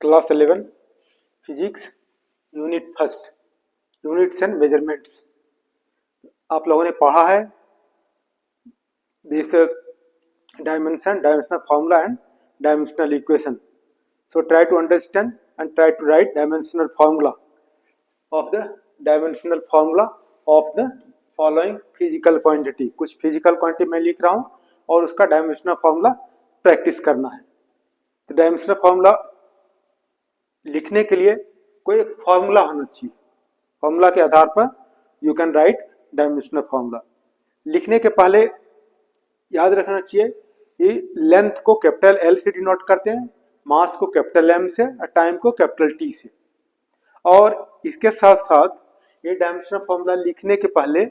Class 11 physics unit first units and measurements. आप लोगों ने पढ़ा है this dimensional formula and dimensional equation. So try to understand and try to write dimensional formula of the following physical quantity। कुछ physical quantity मैं लिख रहा हूं और उसका डायमेंशनल फॉर्मूला प्रैक्टिस करना है। तो डायमेंशनल फॉर्मूला लिखने के लिए कोई एक फॉर्मूला होना चाहिए। फॉर्मूला के आधार पर you can write dimensional formula. लिखने के पहले याद रखना चाहिए कि लेंथ को कैपिटल एल से डिनोट करते हैं, मास को कैपिटल एम से और टाइम को कैपिटल टी से। और इसके साथ साथ ये डायमेंशनल फॉर्मूला लिखने के पहले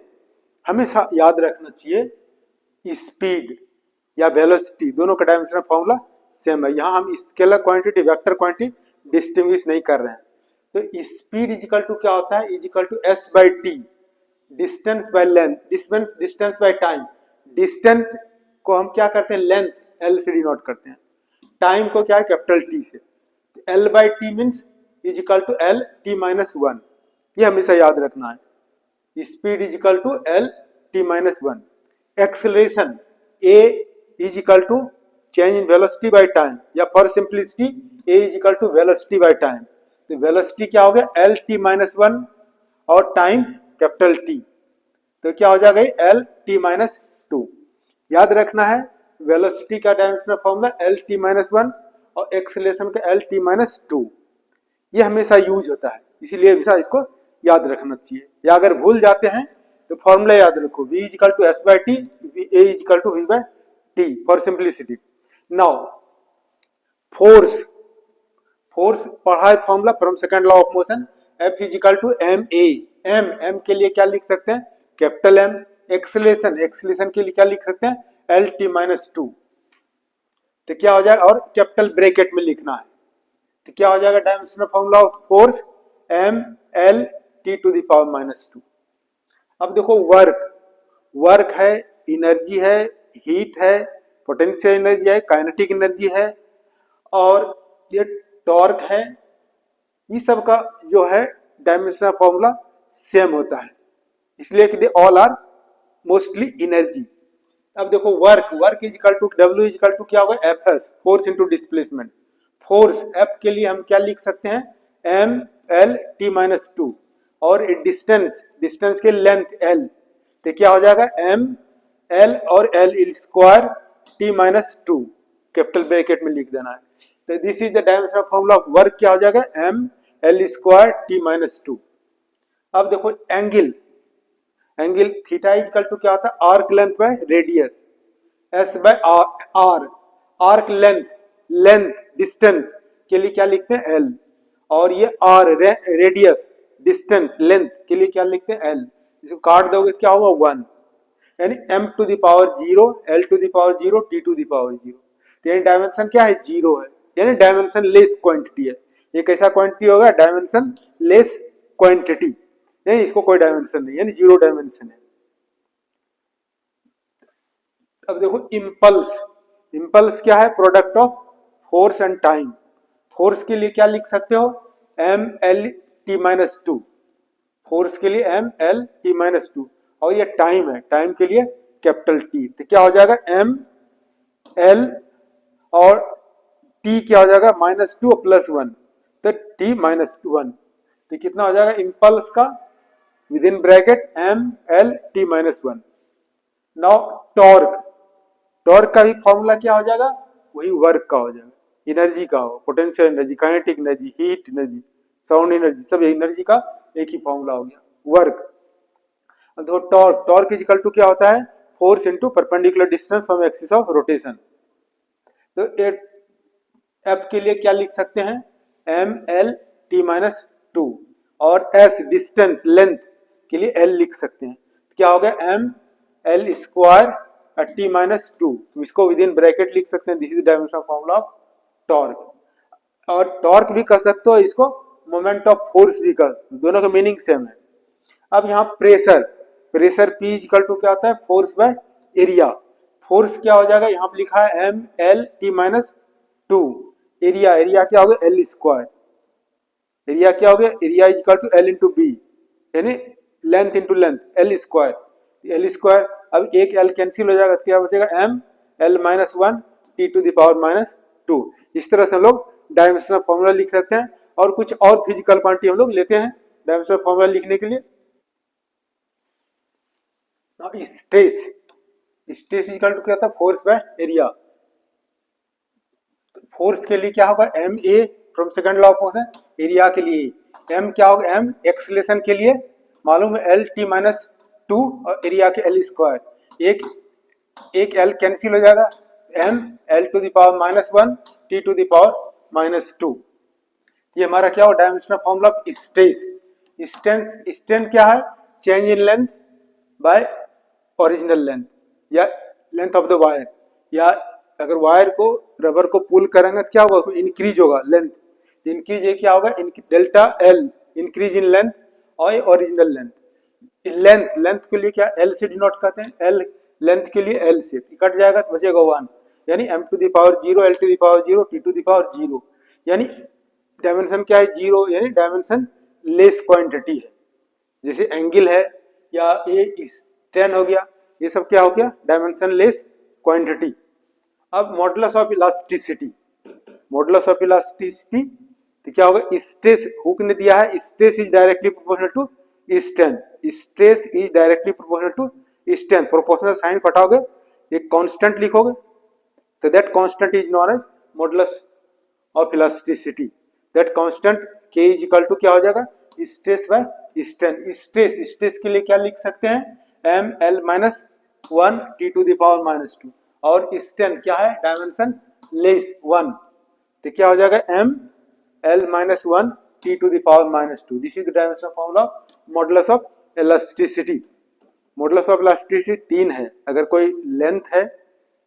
हमेशा याद रखना चाहिए स्पीड या वेलोसिटी दोनों का डायमेंशनल फॉर्मूला सेम है। यहाँ हम scalar quantity vector quantity distinguish नहीं कर रहे हैं। तो स्पीड इजिकल टू क्या होता है, equal to S by T, distance by length, distance by time. Distance को हम क्या करते हैं, लेंथ एल से डिनोट करते हैं, टाइम को क्या है कैपिटल टी से। L by T means equal to L T minus one, ये हमेशा याद रखना है। Speed equal to L T minus one. Acceleration A equal to change in velocity by time, या for simplicity A equal to velocity by time. तो velocity क्या हो गया, एल टी माइनस वन और टाइम कैपिटल टी, तो क्या हो जाएगा एल टी माइनस टू। याद रखना है वेलोसिटी का dimensional formula L T minus one और एक्सेलरेशन का एल टी माइनस टू, ये हमेशा यूज होता है, इसीलिए हमेशा इसको याद रखना चाहिए। या अगर भूल जाते हैं तो फॉर्मूला याद रखो, v equal to S by T, A equal to V by T for simplicity. Now force पढ़ा है formula from second law of motion, F equal to M A. M के लिए क्या लिख सकते हैं, कैपिटल एम। एक्सेलरेशन के लिए क्या लिख सकते हैं, एल टी माइनस टू। तो क्या हो जाएगा, और कैपिटल ब्रैकेट में लिखना है, तो क्या हो जाएगा dimensional formula of force M L T to the power minus two. अब देखो वर्क है, एनर्जी है, हीट है, पोटेंशियल एनर्जी है, काइनेटिक एनर्जी है, और ये टॉर्क है। ये सब का जो है डायमेंशनल फॉर्मूला सेम होता है, इसलिए कि they all are mostly energy. अब देखो work equal to W equal to क्या होगा, F S, force into displacement. Force F के लिए हम क्या लिख सकते हैं, M L T minus two, और डिस्टेंस के लेंथ एल, तो क्या हो जाएगा एम एल और L square T minus two, capital bracket में लिख देना है। तो this is the dimensional formula of work, क्या हो जाएगा M L square T minus two. अब देखो एंगल थीटा इक्वल टू क्या होता है, arc length by radius, S by R. Arc length distance के लिए क्या लिखते हैं, एल, और ये आर रेडियस डिस्टेंस लेंथ के लिए क्या लिखते हैं, एल। इसको काट दोगे क्या होगा, वन, यानी m to the power zero, l to the power zero, t to the power zero. तो यानी डायमेंशन क्या है, जीरो है, यानी डायमेंशन लेस क्वांटिटी है। एक ऐसा क्वांटिटी होगा डायमेंशन लेस क्वांटिटी, नहीं इसको कोई डायमेंशन नहीं, यानी जीरो डायमेंशन है। अब देखो इंपल्स क्या है, product of force and time. Force के लिए क्या लिख सकते हो, M L T minus two, force के लिए M L T minus two, और ये टाइम है, टाइम के लिए कैपिटल टी। तो क्या हो जाएगा एम एल और टी क्या हो जाएगा माइनस टू प्लस वन, तो टी माइनस वन। तो कितना हो जाएगा इंपल्स का within bracket M L T minus one. Now torque का भी फॉर्मूला क्या हो जाएगा, वही वर्क का हो जाएगा, एनर्जी का हो, potential energy, kinetic energy, heat energy, sound energy, सब एनर्जी का एक ही फॉर्मूला हो गया, वर्क। तो टॉर्क इजिकल टू क्या होता है, force into perpendicular distance from axis of rotation. तो एफ के लिए क्या लिख सकते हैं, M L T minus two, और एस डिस्टेंस लेंथ के लिए एल लिख सकते हैं। तो क्या हो गया M L square T minus two, इसको विद इन ब्रैकेट लिख सकते हैं। This is dimensional formula of torque. और टॉर्क भी कर सकते हो, इसको मोमेंट ऑफ फोर्स भी कर, दोनों का मीनिंग सेम है। अब यहाँ प्रेशर P इक्वल टू क्या होता है, फोर्स बाय एरिया। फोर्स क्या हो जाएगा, यहाँ पे लिखा है M L T minus two, area, area क्या हो गया एल स्क्वायर, एरिया क्या हो गया, area is equal to L into B, यानी length into length L square, L square. अब एक एल कैंसिल हो जाएगा, क्या बचेगा M L minus one T to the power minus two. इस तरह से हम लोग डायमेंशनल फॉर्मूला लिख सकते हैं। और कुछ और फिजिकल क्वांटिटी हम लोग लेते हैं डायमेंशनल फॉर्मूला लिखने के लिए। स्ट्रेस, स्ट्रेस इक्वल टू क्या था, फोर्स बाय एरिया। फोर्स के लिए क्या होगा M A from second law of motion, area के लिए एम क्या होगा, एम एक्सलेशन के लिए मालूम है एल टी माइनस टू और एरिया के एल स्क्वायर, एक एल कैंसिल हो जाएगा, M L to the power minus one T to the power minus two. ये हमारा क्या हो dimensional formula of stress. Strength क्या है, change in length by original length या लेंथ ऑफ द वायर, या अगर वायर को रबर को पुल करेंगे तो क्या होगा इंक्रीज होगा लेंथ, इंक्रीज ये क्या होगा delta L increase in length और ओरिजिनल लेंथ। लेंथ, लेंथ के लिए क्या एल से डिनोट करते हैं, एल लेंथ के लिए एल से कट जाएगा तो बचेगा वन, यानी M to the power zero L to the power zero T to the power zero, यानी डायमेंशन क्या है जीरो, यानी डायमेंशन लेस क्वांटिटी है। जैसे एंगल है या ये स्ट्रेन हो गया, ये सब क्या हो गया डायमेंशन लेस क्वांटिटी। अब modulus of elasticity, modulus of elasticity तो क्या होगा, स्ट्रेस हुक ने दिया है stress is directly proportional to strain, stress is directly proportional to strain, proportional sign हटाओगे एक कांस्टेंट लिखोगे तो that constant is known as modulus of elasticity. That constant k is equal to क्या हो जाएगा stress by strain. Stress, stress के लिए क्या लिख सकते हैं M L minus one T to the power minus two, और स्ट्रेन क्या है डायमेंशन लेस वन, तो क्या हो जाएगा M L minus one T to the power minus two. This is the dimensional formula modulus of elasticity. Modulus of elasticity तीन है। अगर कोई लेंथ है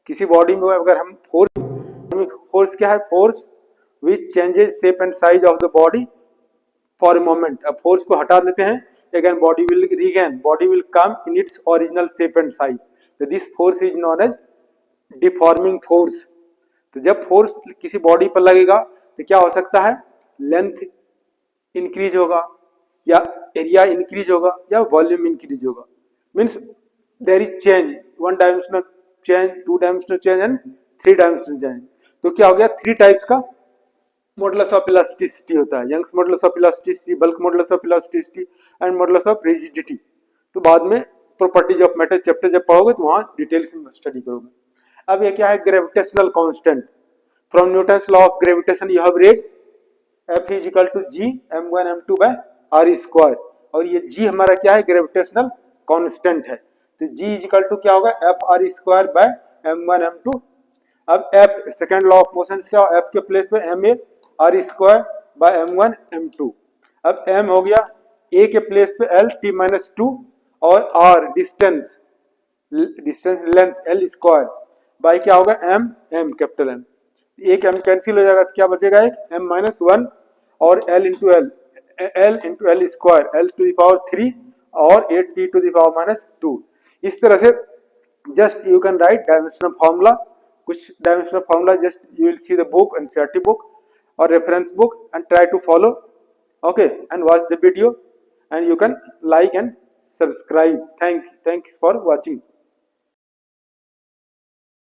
किसी बॉडी में, अगर हम फोर्स क्या है, force which changes shape and size of the body for a moment. अब फोर्स को हटा देते हैं, again body will regain, body will come in its original shape and size, तो this force is known as deforming force. तो जब force किसी body पर लगेगा तो क्या हो सकता है, लेंथ इंक्रीज होगा या एरिया इंक्रीज होगा या वॉल्यूम इंक्रीज होगा, means there is change, one dimensional change, two dimensional change and three dimensional change. तो क्या हो गया, थ्री टाइप्स का मॉडुलस ऑफ इलास्टिसिटी होता है, Young's modulus of elasticity, bulk modulus of elasticity and modulus of rigidity. तो बाद में प्रॉपर्टीज ऑफ मैटर चैप्टर जब पढ़ोगे तो वहां डिटेल्स में स्टडी करोगे। अब ये क्या है, gravitational constant. From Newton's law of gravitation you have read F is equal to G m1 m2 by r square, और ये g हमारा क्या है ग्रेविटेशनल कांस्टेंट है, तो g इज इक्वल टू क्या होगा F R square by m1 m2। अब F second law of motion क्या हो, F के प्लेस पे ma r square by m1 m2। अब m हो गया, a के प्लेस पे l t माइनस टू और r distance, distance length l square by क्या होगा m कैपिटल M। एक m कैंसिल हो जाएगा तो क्या बचेगा, एक m माइनस वन और l into L square l to the power three और 8t to the power minus two. इस तरह से just you can write dimensional formula, कुछ dimensional formula just you will see the book NCERT book or reference book and try to follow, okay, and watch the video and you can like and subscribe. Thanks for watching.